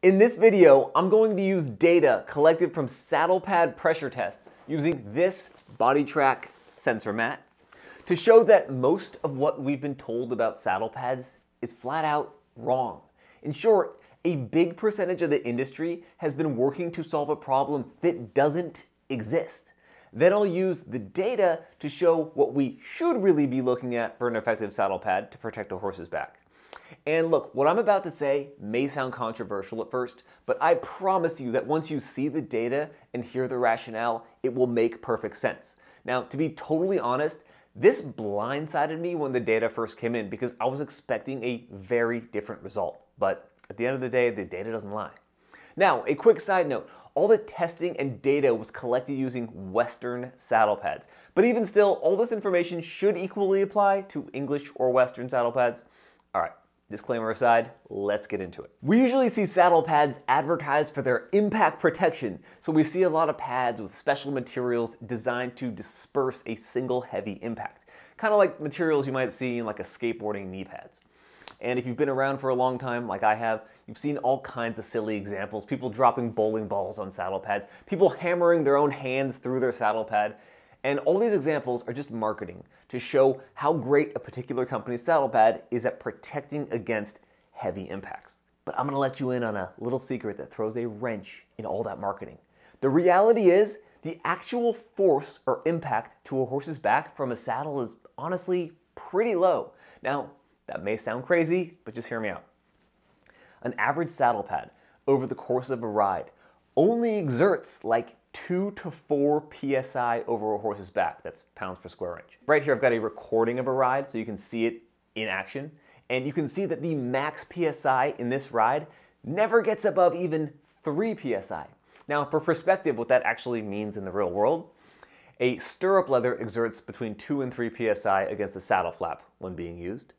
In this video, I'm going to use data collected from saddle pad pressure tests using this body track sensor mat to show that most of what we've been told about saddle pads is flat out wrong. In short, a big percentage of the industry has been working to solve a problem that doesn't exist. Then I'll use the data to show what we should really be looking at for an effective saddle pad to protect a horse's back. And look, what I'm about to say may sound controversial at first, but I promise you that once you see the data and hear the rationale, it will make perfect sense. Now, to be totally honest, this blindsided me when the data first came in because I was expecting a very different result. But at the end of the day, the data doesn't lie. Now, a quick side note, all the testing and data was collected using Western saddle pads. But even still, all this information should equally apply to English or Western saddle pads. All right. Disclaimer aside, let's get into it. We usually see saddle pads advertised for their impact protection, so we see a lot of pads with special materials designed to disperse a single heavy impact, kind of like materials you might see in like a skateboarding knee pads. And if you've been around for a long time, like I have, you've seen all kinds of silly examples, people dropping bowling balls on saddle pads, people hammering their own hands through their saddle pad. And all these examples are just marketing to show how great a particular company's saddle pad is at protecting against heavy impacts. But I'm gonna let you in on a little secret that throws a wrench in all that marketing. The reality is, the actual force or impact to a horse's back from a saddle is honestly pretty low. Now, that may sound crazy, but just hear me out. An average saddle pad over the course of a ride only exerts like 2 to 4 psi over a horse's back. That's pounds per square inch. Right here I've got a recording of a ride so you can see it in action. And you can see that the max psi in this ride never gets above even 3 psi. Now for perspective, what that actually means in the real world, a stirrup leather exerts between 2 and 3 psi against the saddle flap when being used.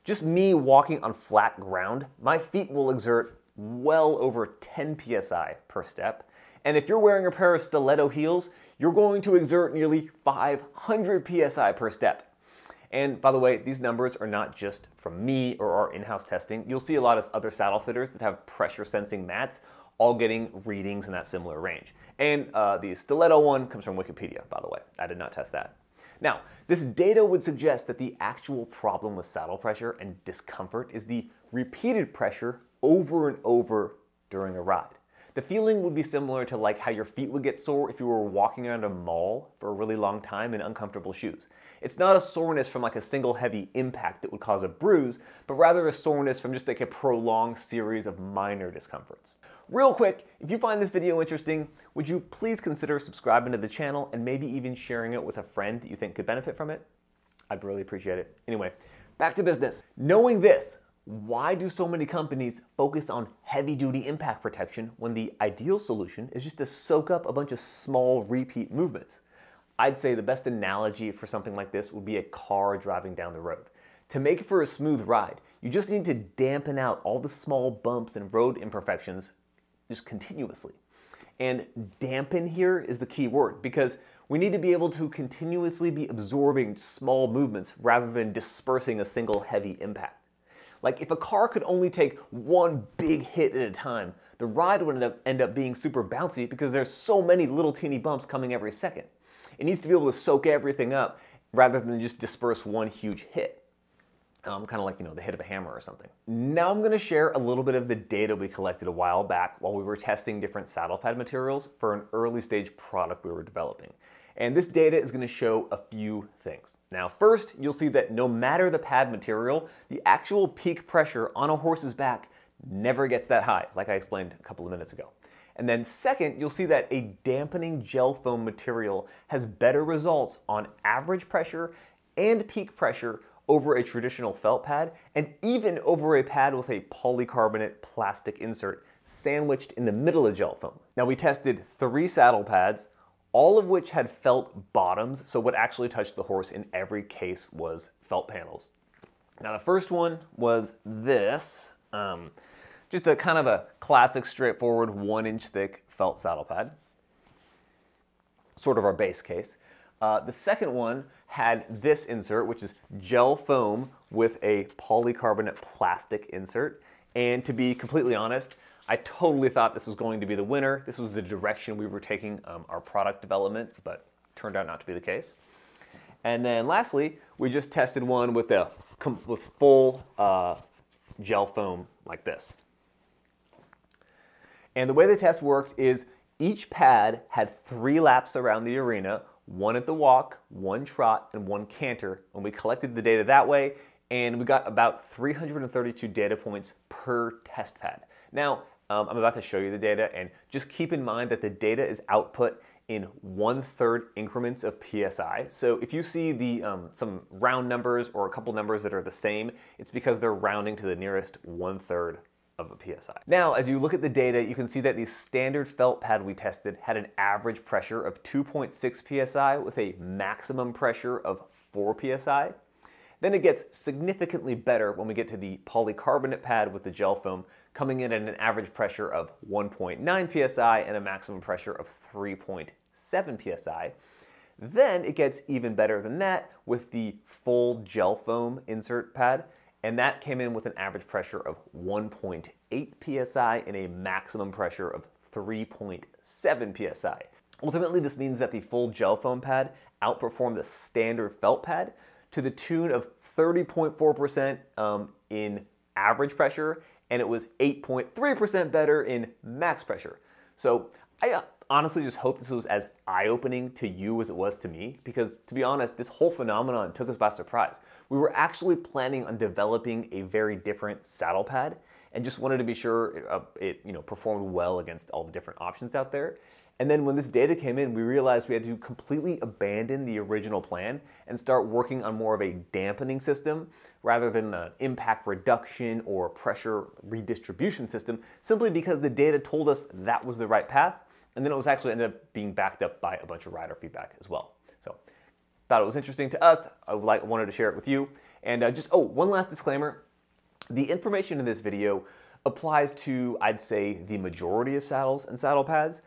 Just me walking on flat ground, my feet will exert well over 10 psi per step. And if you're wearing a pair of stiletto heels, you're going to exert nearly 500 psi per step. And by the way, these numbers are not just from me or our in-house testing. You'll see a lot of other saddle fitters that have pressure sensing mats all getting readings in that similar range. And the stiletto one comes from Wikipedia, by the way. I did not test that. Now, this data would suggest that the actual problem with saddle pressure and discomfort is the repeated pressure over and over during a ride. The feeling would be similar to like how your feet would get sore if you were walking around a mall for a really long time in uncomfortable shoes. It's not a soreness from like a single heavy impact that would cause a bruise, but rather a soreness from just like a prolonged series of minor discomforts. Real quick, if you find this video interesting, would you please consider subscribing to the channel and maybe even sharing it with a friend that you think could benefit from it? I'd really appreciate it. Anyway, back to business. Knowing this, why do so many companies focus on heavy-duty impact protection when the ideal solution is just to soak up a bunch of small repeat movements? I'd say the best analogy for something like this would be a car driving down the road. To make it for a smooth ride, you just need to dampen out all the small bumps and road imperfections just continuously. And dampen here is the key word because we need to be able to continuously be absorbing small movements rather than dispersing a single heavy impact. Like if a car could only take one big hit at a time, the ride would end up being super bouncy because there's so many little teeny bumps coming every second. It needs to be able to soak everything up rather than just disperse one huge hit. Kind of like, the hit of a hammer or something. Now I'm going to share a little bit of the data we collected a while back while we were testing different saddle pad materials for an early stage product we were developing. And this data is going to show a few things. Now first, you'll see that no matter the pad material, the actual peak pressure on a horse's back never gets that high, like I explained a couple of minutes ago. And then second, you'll see that a dampening gel foam material has better results on average pressure and peak pressure over a traditional felt pad, and even over a pad with a polycarbonate plastic insert sandwiched in the middle of gel foam. Now we tested 3 saddle pads, all of which had felt bottoms, so what actually touched the horse in every case was felt panels. Now the first one was this, just a kind of a classic straightforward 1-inch thick felt saddle pad, sort of our base case. The second one had this insert, which is gel foam with a polycarbonate plastic insert. And to be completely honest, I totally thought this was going to be the winner. This was the direction we were taking our product development, but turned out not to be the case. And then lastly, we just tested one with full gel foam like this. And the way the test worked is each pad had 3 laps around the arena, 1 at the walk, 1 trot, and 1 canter. And we collected the data that way, and we got about 332 data points per test pad. Now, I'm about to show you the data, and just keep in mind that the data is output in 1/3 increments of PSI. So if you see some round numbers or a couple numbers that are the same, it's because they're rounding to the nearest 1/3 of a PSI. Now, as you look at the data, you can see that the standard felt pad we tested had an average pressure of 2.6 PSI with a maximum pressure of 4 PSI. Then it gets significantly better when we get to the polycarbonate pad with the gel foam, coming in at an average pressure of 1.9 PSI and a maximum pressure of 3.7 PSI. Then it gets even better than that with the full gel foam insert pad, and that came in with an average pressure of 1.8 PSI and a maximum pressure of 3.7 PSI. Ultimately, this means that the full gel foam pad outperformed the standard felt pad to the tune of 30.4% in average pressure, and it was 8.3% better in max pressure. So I honestly just hope this was as eye-opening to you as it was to me, because to be honest, this whole phenomenon took us by surprise. We were actually planning on developing a very different saddle pad and just wanted to be sure it performed well against all the different options out there. And then when this data came in, we realized we had to completely abandon the original plan and start working on more of a dampening system rather than an impact reduction or pressure redistribution system, simply because the data told us that was the right path. And then it was actually ended up being backed up by a bunch of rider feedback as well. So thought it was interesting to us. I wanted to share it with you. And one last disclaimer. The information in this video applies to, I'd say, the majority of saddles and saddle pads.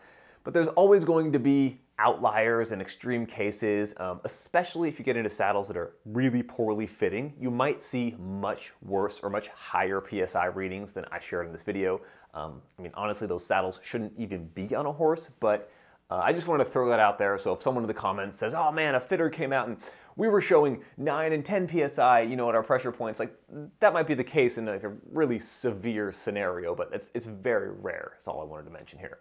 But there's always going to be outliers and extreme cases, especially if you get into saddles that are really poorly fitting. You might see much worse or much higher PSI readings than I shared in this video. I mean, honestly, those saddles shouldn't even be on a horse, but I just wanted to throw that out there. So if someone in the comments says, oh man, a fitter came out and we were showing 9 and 10 PSI, at our pressure points, like that might be the case in like a really severe scenario, but it's very rare. That's all I wanted to mention here.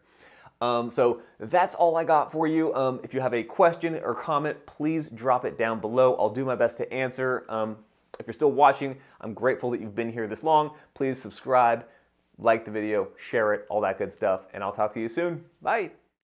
So that's all I got for you. If you have a question or comment, please drop it down below. I'll do my best to answer. If you're still watching, I'm grateful that you've been here this long. Please subscribe, like the video, share it, all that good stuff, and I'll talk to you soon. Bye.